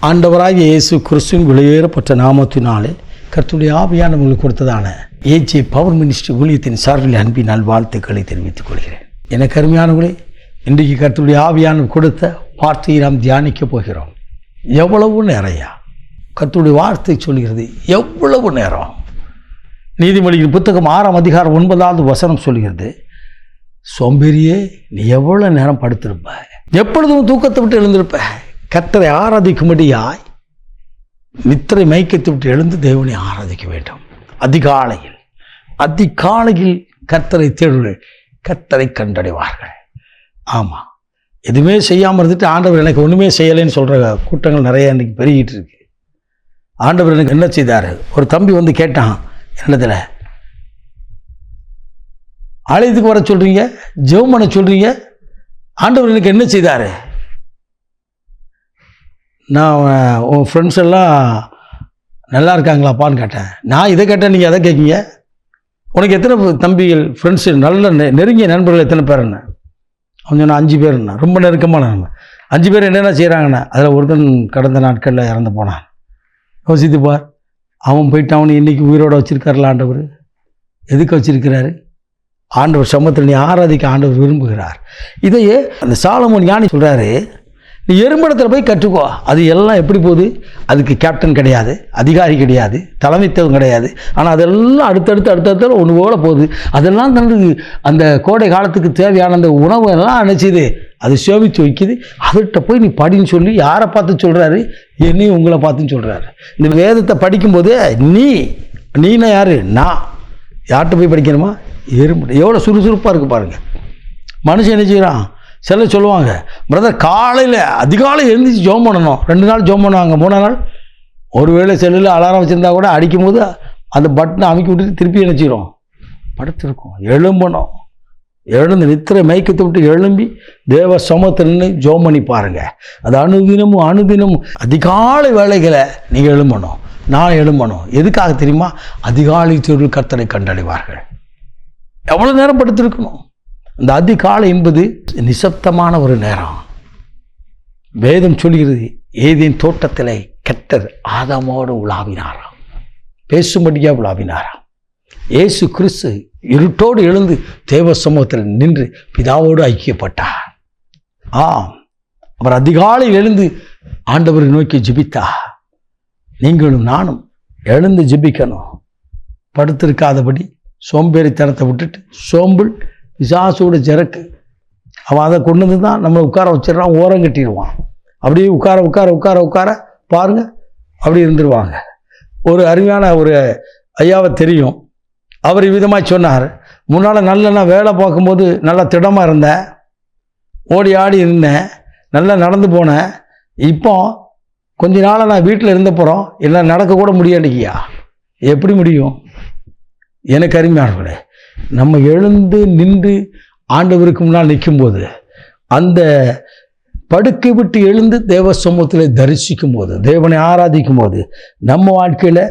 ஆண்டவராகிய இயேசு கிறிஸ்துவின் வெளியேறப்பட்ட நாமத்தினாலே கர்த்தருடைய ஆவியான உங்களுக்கு கொடுத்ததான ஏஜே பவர் மினிஸ்ட்ரி ஊழியத்தின் சார்பில் அன்பின் நல்வாழ்த்துக்களை தெரிவித்துக் கொள்கிறேன். எனக்கு அருமையானவர்களே, இன்றைக்கு கர்த்தருடைய ஆவியான கொடுத்த வார்த்தையை நாம் தியானிக்க போகிறோம். எவ்வளவு நேரையா கர்த்தருடைய வார்த்தை சொல்கிறது, எவ்வளவு நேரம். நீதிமொழியின் புத்தகம் 6ஆம் அதிகாரம் 9வது வசனம் சொல்கிறது, சோம்பேறியே நீ எவ்வளோ நேரம் படுத்திருப்ப, எப்பொழுதும் தூக்கத்தை விட்டு எழுந்திருப்ப. கர்த்தரை ஆராதிக்கும்படியாய் நித்திரை மயக்கத்தை விட்டு எழுந்து தேவனை ஆராதிக்க வேண்டும். அதிகாலையில் கர்த்தரை தேடுங்கள், கர்த்தரை கண்டடைவார்கள். ஆமாம், எதுவுமே செய்யாமல் இருந்துட்டு ஆண்டவர் எனக்கு ஒன்றுமே செய்யலைன்னு சொல்கிற கூட்டங்கள் நிறைய இன்றைக்கி பெருகிட்டு இருக்கு. ஆண்டவர் எனக்கு என்ன செய்தார்? ஒரு தம்பி வந்து கேட்டான், என்னதில் ஆலயத்துக்கு வர சொல்கிறீங்க, ஜெபம் பண்ண சொல்கிறீங்க, ஆண்டவர் எனக்கு என்ன செய்தார்? நான் உன் ஃப்ரெண்ட்ஸ் எல்லாம் நல்லா இருக்காங்களாப்பான்னு கேட்டேன். நான் இதை கேட்டேன், நீங்கள் அதை கேட்குங்க. உனக்கு எத்தனை தம்பிகள் ஃப்ரெண்ட்ஸு, நல்ல நெருங்கிய நண்பர்கள் எத்தனை பேருண்ணே? அவன் சொன்னால் 5 பேருண்ணா. ரொம்ப நெருக்கமான நண்பன். 5 பேர் என்னென்ன செய்கிறாங்கண்ணே? அதில் ஒருத்தன் கடந்த நாட்களில் இறந்து போனான். யோசித்து பார், அவன் போயிட்டு அவனை இன்றைக்கி உயிரோடு வச்சுருக்காருல ஆண்டவர். எதுக்கு வச்சுருக்கிறாரு? ஆண்டவர் சமூகத்தில் நீ ஆராதிக்க ஆண்டவர் விரும்புகிறார். இதையே அந்த சாலமோன் ஞானி சொல்கிறாரு, நீ எறும்பிடத்தில் போய் கற்றுக்கோ. அது எல்லாம் எப்படி போகுது? அதுக்கு கேப்டன் கிடையாது, அதிகாரி கிடையாது, தலைமைத்துவம் கிடையாது. ஆனால் அதெல்லாம் அடுத்தடுத்து ஒன்று போல போகுது. அதெல்லாம் தனது அந்த கோடை காலத்துக்கு தேவையான அந்த உணவு எல்லாம் அணைச்சிது, அது சேமித்து வைக்குது. அவர்கிட்ட போய் நீ படின்னு சொல்லி யாரை பார்த்து சொல்கிறாரு? என்னையும் உங்களை பார்த்துன்னு சொல்கிறாரு. இந்த வேதத்தை படிக்கும்போது நீனா யார்? நான் யார்கிட்ட போய் படிக்கணுமா? எறும்பு. எவ்வளோ சுறுசுறுப்பாக இருக்குது பாருங்கள். மனுஷன் என்ன செய்கிறான்? சில சொல்லுவாங்க, பிரதர் காலையில் அதிகாலை எழுந்திரிச்சு ஜோம் பண்ணணும். 2 நாள் ஜோம் பண்ணுவாங்க, 3 நாள் ஒருவேளை செல்லில் அலாரம் வச்சுருந்தா கூட அடிக்கும் போது அந்த பட்டனை அமைக்கி விட்டுட்டு திருப்பி நினச்சிடும், படுத்திருக்கோம். எழும்பணும், எழுந்து நித்திரை மயக்கத்தை விட்டு எழும்பி தேவ சமூகத்தில் நின்று ஜோம் பண்ணி பாருங்கள். அது அனுதினமும் அதிகாலை வேலைகளை நீங்கள் எழும்பணும், நான் எழும்பணும். எதுக்காக தெரியுமா? அதிகாலை தேர்வு கர்த்தரை கண்டடைவார்கள். எவ்வளோ நேரம் படுத்திருக்கணும்? இந்த அதிகாலை என்பது நிசப்தமான ஒரு நேரம். வேதம் சொல்கிறது, ஏதேன் தோட்டத்திலே கர்த்தர் ஆதாமோடு உலாவினாராம், பேசும்படியாக உலாவினாராம். இயேசு கிறிஸ்து இருட்டோடு எழுந்து தேவ சமூகத்தில் நின்று பிதாவோடு ஐக்கியப்பட்டார். அவர் அதிகாலை எழுந்து ஆண்டவரை நோக்கி ஜெபித்தார். நீங்களும் நானும் எழுந்து ஜெபிக்கணும். படுத்திருக்காதபடி சோம்பேறித்தனத்தை விட்டுட்டு, சோம்பல் பிசாசோட ஜெரக்கு, அவன் அதை கொண்டு வந்து தான் நம்மளை உட்கார வச்சிடறான், ஓரம் கட்டிடுவான். அப்படியே உட்கார பாருங்கள், அப்படி இருந்துருவாங்க. ஒரு அருமையான ஒரு ஐயாவை தெரியும், அவர் விதமாக சொன்னார், முன்னால் நல்ல நான் வேலை பார்க்கும்போது நல்லா திடமாக இருந்தேன், ஓடி ஆடி இருந்தேன், நல்லா நடந்து போனேன். இப்போ கொஞ்ச நாளாக நான் வீட்டில் இருந்தப்போகிறோம், எல்லாம் நடக்கக்கூட முடியாண்டிக்கியா. எப்படி முடியும்? எனக்கு அருமையானவர்களே, நம்ம எழுந்து நின்று ஆண்டவருக்கு முன்னால் நிற்கும்போது, அந்த படுக்கை விட்டு எழுந்து தேவ சமூகத்தில் தரிசிக்கும் போது, தேவனை ஆராதிக்கும் போது நம்ம வாழ்க்கையில்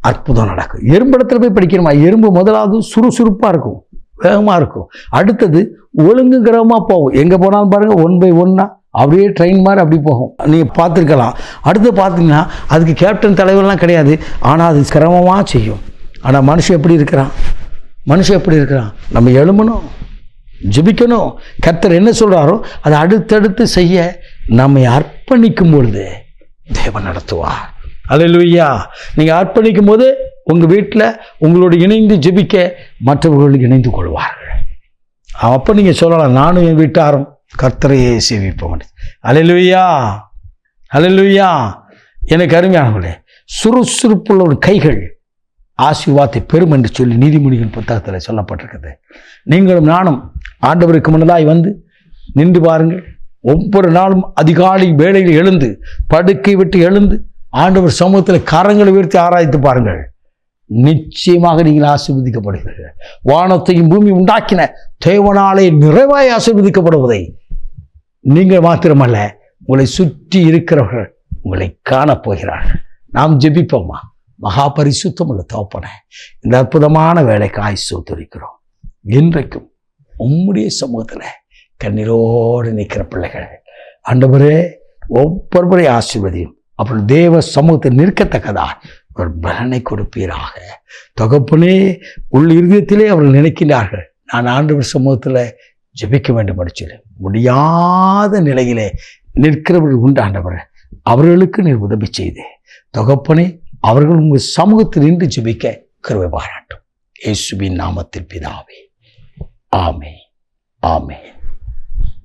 அற்புதம் நடக்கும். எறும்பிடத்தில் போய் படிக்கணுமா? எறும்பு முதலாவது சுறுசுறுப்பாக இருக்கும், வேகமாக இருக்கும். அடுத்தது ஒழுங்குங்கிறமாக போகும். எங்கே போனாலும் பாருங்கள், 1 by 1 அப்படியே ட்ரெயின் மாதிரி அப்படி போகும். நீங்கள் பார்த்துருக்கலாம். அடுத்து பார்த்தீங்கன்னா அதுக்கு கேப்டன் தலைவர்லாம் கிடையாது, ஆனால் அது சிரமமாக செய்யும். ஆனால் மனுஷன் எப்படி இருக்கிறான்? நம்ம எழும்பணும், ஜெபிக்கணும். கர்த்தர் என்ன சொல்கிறாரோ அதை அடுத்தடுத்து செய்ய நம்மை அர்ப்பணிக்கும் பொழுது தேவன் நடத்துவார். அல்லேலூயா. நீங்கள் அர்ப்பணிக்கும் போது உங்கள் வீட்டில் உங்களோடு இணைந்து ஜெபிக்க மற்றவர்களுக்கு இணைந்து கொள்வார்கள். அப்போ நீங்கள் சொல்லலாம், நானும் என் வீட்டாரும் கர்த்தரையே சேவிப்போம். அல்லேலூயா. எனக்கு அருமையானவர்களே, சுறுசுறுப்புள்ள ஒரு கைகள் ஆசீர்வாதத்தை பெறும் என்று சொல்லி நீதிமொழியின் புத்தகத்தில் சொல்லப்பட்டிருக்கிறது. நீங்களும் நானும் ஆண்டவருக்கு முன்னதாய் வந்து நின்று பாருங்கள். ஒவ்வொரு நாளும் அதிகாலை வேளையில் எழுந்து படுக்கை விட்டு எழுந்து ஆண்டவர் சமூகத்தில் கரங்களை உயர்த்தி ஆராய்த்து பாருங்கள். நிச்சயமாக நீங்கள் ஆசீர்வதிக்கப்படுவீர்கள். வானத்தையும் பூமி உண்டாக்கின தேவனாலே நிறைவாய் ஆசீர்வதிக்கப்படுவதை நீங்கள் மாத்திரமல்ல, உங்களை சுற்றி இருக்கிறவர்கள் உங்களை காணப்போகிறார்கள். நாம் ஜெபிப்போமா? மகா பரிசுத்தம் உள்ள தகப்பனே, இந்த அற்புதமான வேலைக்காய் ஸ்தோத்திரிக்கிறோம். இன்றைக்கும் உம்முடைய சமூகத்தில் கண்ணீரோடு நிற்கிற பிள்ளைகள் ஆண்டவரே, ஒவ்வொருவரை ஆசீர்வதியும். அப்புறம் தேவ சமூகத்தை நிற்கத்தக்கதா ஒரு பலனை கொடுப்பீராக. தகப்பனே, உள் இருதயத்திலே அவர்கள் நினைக்கிறார்கள், நான் ஆண்டவர் சமூகத்தில் ஜெபிக்க வேண்டும் படிச்சு முடியாத நிலையிலே நிற்கிறவர்கள் உண்டாண்டவர், அவர்களுக்கு நீர் உதவி செய்து தகப்பனே, அவர்கள் உங்கள் சமூகத்தில் நின்று ஜெபிக்க கிருபை பாராட்டும். இயேசுவின் நாமத்தில் பிதாவே, ஆமென். ஆமென்.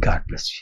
God bless you.